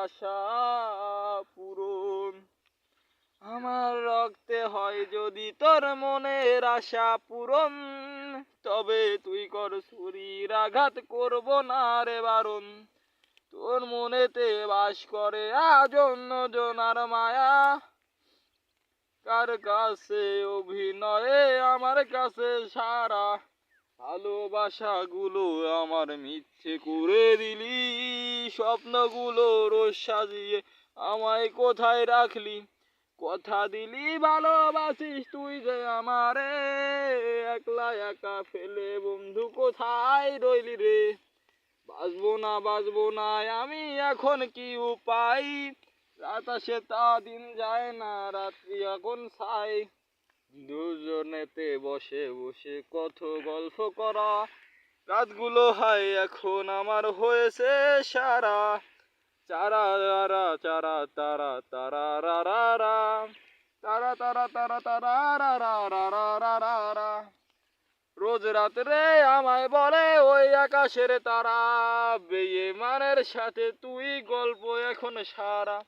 আশা পূরণ। আমার রক্তে হয় যদি তোর মনের আশা পূরণ, তবে তুই কর ছুরির আঘাত, করব না রে বারণ। তোর মনেতে বাস করে আজ অন্য জনার মায়া, কার কাছে অভিনয়ে আমার কাছে সারা। ভালোবাসাগুলো আমার মিথ্যে করে দিলি, স্বপ্নগুলো রোজ সাজিয়ে আমায় কোথায় রাখলি। কথা দিলি ভালোবাসিস তুই যে আমারে, একলা একা ফেলে বন্ধু কোথায় রইলি রে। বাঁচবো না আমি এখন কি উপায়, রাত আসে তা দিন যায় না, রাত্রি এখন ছাই। দুজনেতে বসে বসে কত গল্প করা, রাতগুলো হায় এখন আমার হয়েছে সারা। চারা রা চারা তারা তারা রা রা রা, তারা তারা তারা তারা রা রা রা রা রা রা রা। রোজ রাত্রে আমায় বলে ওই আকাশের তারা, বেঈমানের সাথে তুই গল্প এখন সারা।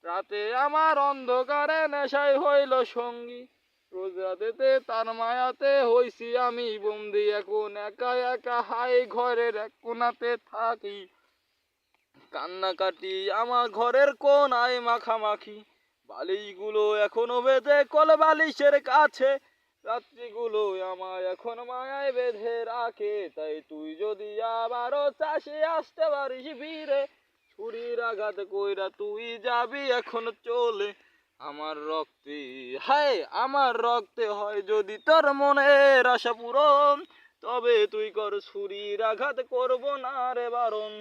রাতে আমার অন্ধকারে নেশায় হইল সঙ্গী, রোজ রাতেতে তার মায়াতে হইছি আমি বন্দি। এখন একা একা হাই ঘরের এক কোণাতে থাকি, কান্নাকাটি আমার ঘরের কোনায় মাখামাখি। বালিশগুলো এখনো বেঁধে কোল বালিশের কাছে, রাত্রিগুলো আমায় এখন মায়ায় বেঁধে রাখে। তাই তুই যদি আবারও চাষে আসতে পারিস ফিরে, ছুরির আঘাত কইরা তুই যাবি এখন চলে। আমার রক্তে হায় আমার রক্তে হয় যদি তোর মনের আশা পূরণ, তবে তুই কর ছুরির আঘাত, করব না রে বারণ।